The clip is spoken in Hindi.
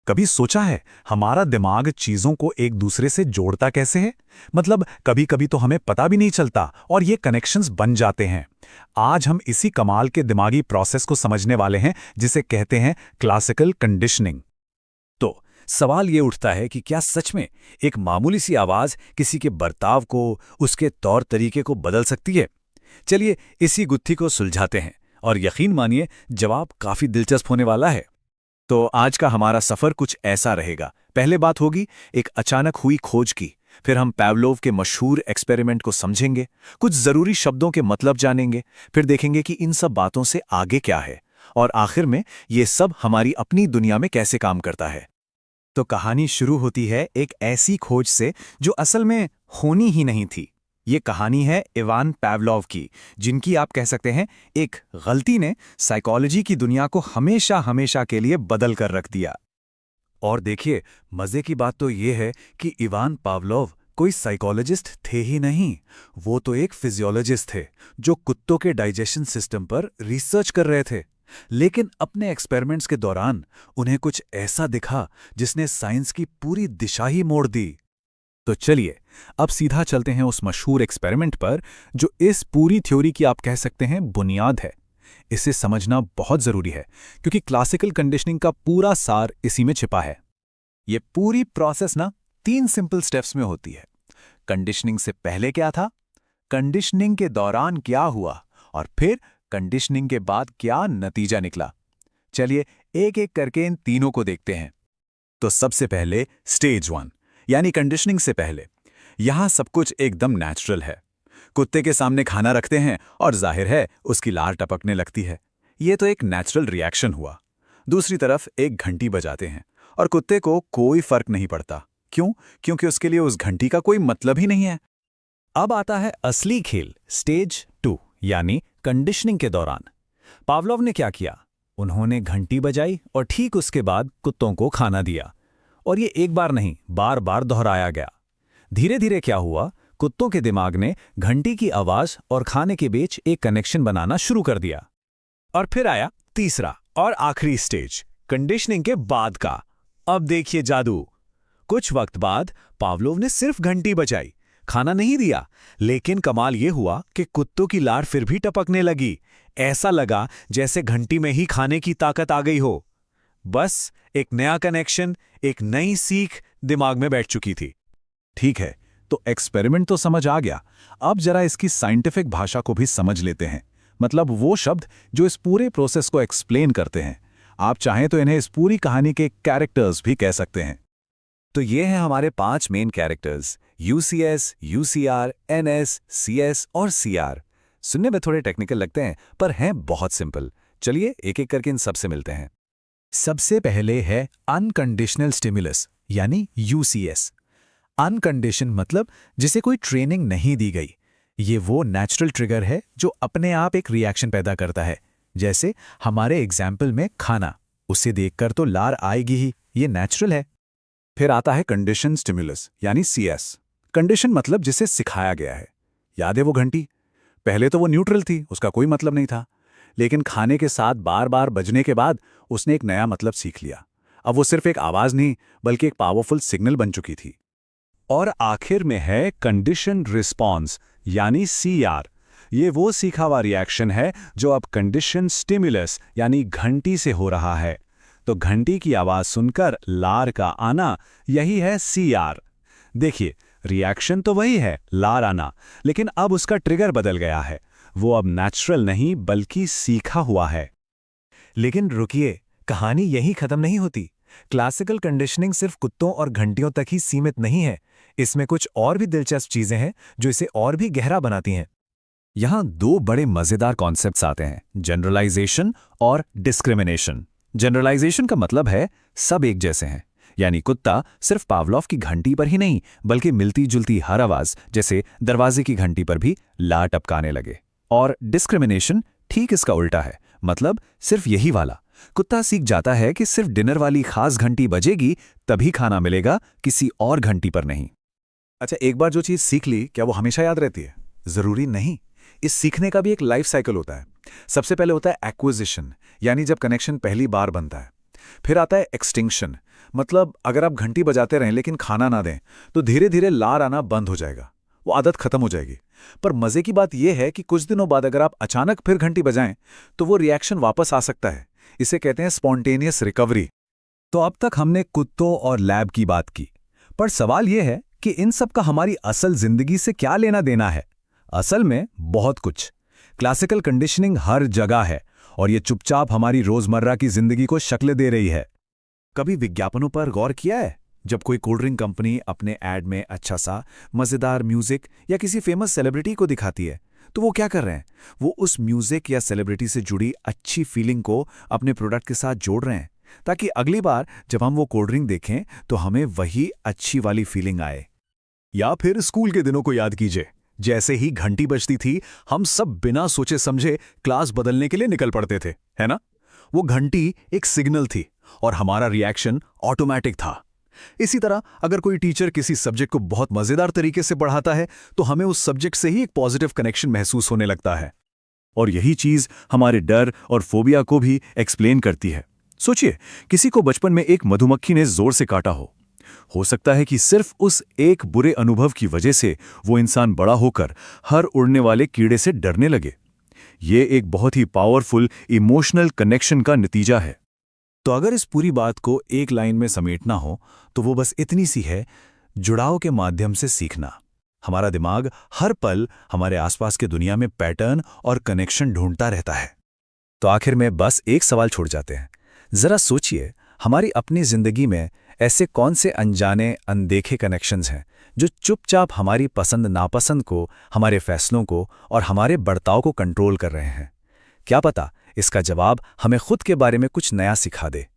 कभी सोचा है हमारा दिमाग चीजों को एक दूसरे से जोड़ता कैसे है? मतलब कभी कभी तो हमें पता भी नहीं चलता और ये कनेक्शंस बन जाते हैं। आज हम इसी कमाल के दिमागी प्रोसेस को समझने वाले हैं जिसे कहते हैं क्लासिकल कंडीशनिंग। तो सवाल ये उठता है कि क्या सच में एक मामूली सी आवाज किसी के बर्ताव को, उसके तौर तरीके को बदल सकती है? चलिए इसी गुत्थी को सुलझाते हैं और यकीन मानिए जवाब काफी दिलचस्प होने वाला है। तो आज का हमारा सफर कुछ ऐसा रहेगा। पहले बात होगी एक अचानक हुई खोज की, फिर हम पावलोव के मशहूर एक्सपेरिमेंट को समझेंगे, कुछ जरूरी शब्दों के मतलब जानेंगे, फिर देखेंगे कि इन सब बातों से आगे क्या है, और आखिर में ये सब हमारी अपनी दुनिया में कैसे काम करता है। तो कहानी शुरू होती है एक ऐसी खोज से जो असल में होनी ही नहीं थी। ये कहानी है इवान पावलोव की, जिनकी आप कह सकते हैं एक गलती ने साइकोलॉजी की दुनिया को हमेशा हमेशा के लिए बदल कर रख दिया। और देखिए, मजे की बात तो ये है कि इवान पावलोव कोई साइकोलॉजिस्ट थे ही नहीं, वो तो एक फिजियोलॉजिस्ट थे जो कुत्तों के डाइजेशन सिस्टम पर रिसर्च कर रहे थे। लेकिन अपने एक्सपेरिमेंट्स के दौरान उन्हें कुछ ऐसा दिखा जिसने साइंस की पूरी दिशा ही मोड़ दी। तो चलिए अब सीधा चलते हैं उस मशहूर एक्सपेरिमेंट पर जो इस पूरी थ्योरी की आप कह सकते हैं बुनियाद है। इसे समझना बहुत जरूरी है क्योंकि क्लासिकल कंडीशनिंग का पूरा सार इसी में छिपा है। ये पूरी प्रोसेस ना 3 सिंपल स्टेप्स में होती है। कंडीशनिंग से पहले क्या था, कंडीशनिंग के दौरान क्या हुआ, और फिर कंडीशनिंग के बाद क्या नतीजा निकला। चलिए एक एक करके इन तीनों को देखते हैं। तो सबसे पहले स्टेज 1 यानी कंडीशनिंग से पहले। यहां सब कुछ एकदम नेचुरल है। कुत्ते के सामने खाना रखते हैं और जाहिर है उसकी लार टपकने लगती है। ये तो एक नेचुरल रिएक्शन हुआ। दूसरी तरफ एक घंटी बजाते हैं और कुत्ते को कोई फर्क नहीं पड़ता। क्यों? क्योंकि उसके लिए उस घंटी का कोई मतलब ही नहीं है। अब आता है असली खेल, स्टेज 2 यानी कंडीशनिंग के दौरान। पावलोव ने क्या किया? उन्होंने घंटी बजाई और ठीक उसके बाद कुत्तों को खाना दिया। और ये एक बार नहीं, बार बार दोहराया गया। धीरे धीरे क्या हुआ, कुत्तों के दिमाग ने घंटी की आवाज और खाने के बीच एक कनेक्शन बनाना शुरू कर दिया। और फिर आया तीसरा और आखिरी स्टेज, कंडीशनिंग के बाद का। अब देखिए जादू। कुछ वक्त बाद पावलोव ने सिर्फ घंटी बजाई, खाना नहीं दिया, लेकिन कमाल यह हुआ कि कुत्तों की लार फिर भी टपकने लगी। ऐसा लगा जैसे घंटी में ही खाने की ताकत आ गई हो। बस एक नया कनेक्शन, एक नई सीख दिमाग में बैठ चुकी थी। ठीक है, तो एक्सपेरिमेंट तो समझ आ गया। अब जरा इसकी साइंटिफिक भाषा को भी समझ लेते हैं, मतलब वो शब्द जो इस पूरे प्रोसेस को एक्सप्लेन करते हैं। आप चाहें तो इन्हें इस पूरी कहानी के कैरेक्टर्स भी कह सकते हैं। तो ये हैं हमारे 5 main characters, UCS, UCR, NS, CS और सीआर। सुनने में थोड़े टेक्निकल लगते हैं पर हैं बहुत सिंपल। चलिए एक एक करके इन सबसे मिलते हैं। सबसे पहले है अनकंडीशनल स्टिमुलस यानी यूसीएस। अनकंडीशन मतलब जिसे कोई ट्रेनिंग नहीं दी गई। ये वो नेचुरल ट्रिगर है जो अपने आप एक रिएक्शन पैदा करता है। जैसे हमारे एग्जाम्पल में खाना, उसे देखकर तो लार आएगी ही, ये नेचुरल है। फिर आता है कंडीशन स्टिमुलस यानी सीएस। कंडीशन मतलब जिसे सिखाया गया है। याद है वो घंटी? पहले तो वो न्यूट्रल थी, उसका कोई मतलब नहीं था, लेकिन खाने के साथ बार बार बजने के बाद उसने एक नया मतलब सीख लिया। अब वो सिर्फ एक आवाज नहीं बल्कि एक पावरफुल सिग्नल बन चुकी थी। और आखिर में है कंडीशन रिस्पॉन्स यानी सीआर। ये वो सीखा हुआ रिएक्शन है जो अब कंडीशन स्टिमुलस यानी घंटी से हो रहा है। तो घंटी की आवाज सुनकर लार का आना, यही है सीआर। देखिए, रिएक्शन तो वही है, लार आना, लेकिन अब उसका ट्रिगर बदल गया है। वो अब नेचुरल नहीं बल्कि सीखा हुआ है। लेकिन रुकिए, कहानी यहीं खत्म नहीं होती। क्लासिकल कंडीशनिंग सिर्फ कुत्तों और घंटियों तक ही सीमित नहीं है। इसमें कुछ और भी दिलचस्प चीजें हैं जो इसे और भी गहरा बनाती हैं। यहां 2 बड़े मजेदार कॉन्सेप्ट्स आते हैं, जनरलाइजेशन और डिस्क्रिमिनेशन। जनरलाइजेशन का मतलब है सब एक जैसे हैं, यानी कुत्ता सिर्फ पावलोव की घंटी पर ही नहीं बल्कि मिलती जुलती हर आवाज जैसे दरवाजे की घंटी पर भी लार टपकाने लगे। और डिस्क्रिमिनेशन ठीक इसका उल्टा है, मतलब सिर्फ यही वाला। कुत्ता सीख जाता है कि सिर्फ डिनर वाली खास घंटी बजेगी तभी खाना मिलेगा, किसी और घंटी पर नहीं। अच्छा, एक बार जो चीज सीख ली, क्या वो हमेशा याद रहती है? जरूरी नहीं। इस सीखने का भी एक लाइफ साइकिल होता है। सबसे पहले होता है एक्विजिशन, यानी जब कनेक्शन पहली बार बनता है। फिर आता है एक्सटिंक्शन, मतलब अगर आप घंटी बजाते रहें लेकिन खाना ना दें तो धीरे धीरे लार आना बंद हो जाएगा, वो आदत खत्म हो जाएगी। पर मजे की बात यह है कि कुछ दिनों बाद अगर आप अचानक फिर घंटी बजाएं तो वो रिएक्शन वापस आ सकता है। इसे कहते हैं स्पॉन्टेनियस रिकवरी। तो अब तक हमने कुत्तों और लैब की बात की, पर सवाल यह है कि इन सब का हमारी असल जिंदगी से क्या लेना देना है। असल में बहुत कुछ। क्लासिकल कंडीशनिंग हर जगह है और ये चुपचाप हमारी रोजमर्रा की जिंदगी को शक्ल दे रही है। कभी विज्ञापनों पर गौर किया है? जब कोई कोल्ड ड्रिंक कंपनी अपने ऐड में अच्छा सा मजेदार म्यूजिक या किसी फेमस सेलिब्रिटी को दिखाती है तो वो क्या कर रहे हैं? वो उस म्यूजिक या सेलिब्रिटी से जुड़ी अच्छी फीलिंग को अपने प्रोडक्ट के साथ जोड़ रहे हैं, ताकि अगली बार जब हम वो कोल्ड ड्रिंक देखें तो हमें वही अच्छी वाली फीलिंग आए। या फिर स्कूल के दिनों को याद कीजिए, जैसे ही घंटी बजती थी हम सब बिना सोचे समझे क्लास बदलने के लिए निकल पड़ते थे, है ना? वो घंटी एक सिग्नल थी और हमारा रिएक्शन ऑटोमेटिक था। इसी तरह अगर कोई टीचर किसी सब्जेक्ट को बहुत मजेदार तरीके से पढ़ाता है तो हमें उस सब्जेक्ट से ही एक पॉजिटिव कनेक्शन महसूस होने लगता है। और यही चीज हमारे डर और फोबिया को भी एक्सप्लेन करती है। सोचिए, किसी को बचपन में एक मधुमक्खी ने जोर से काटा हो सकता है कि सिर्फ उस एक बुरे अनुभव की वजह से वो इंसान बड़ा होकर हर उड़ने वाले कीड़े से डरने लगे। ये एक बहुत ही पावरफुल इमोशनल कनेक्शन का नतीजा है। तो अगर इस पूरी बात को एक लाइन में समेटना हो तो वो बस इतनी सी है: जुड़ाव के माध्यम से सीखना। हमारा दिमाग हर पल हमारे आसपास के दुनिया में पैटर्न और कनेक्शन ढूंढता रहता है। तो आखिर में बस एक सवाल छोड़ जाते हैं। जरा सोचिए, हमारी अपनी जिंदगी में ऐसे कौन से अनजाने अनदेखे कनेक्शंस हैं जो चुपचाप हमारी पसंद नापसंद को, हमारे फैसलों को और हमारे बर्ताव को कंट्रोल कर रहे हैं? क्या पता इसका जवाब हमें खुद के बारे में कुछ नया सिखा दे।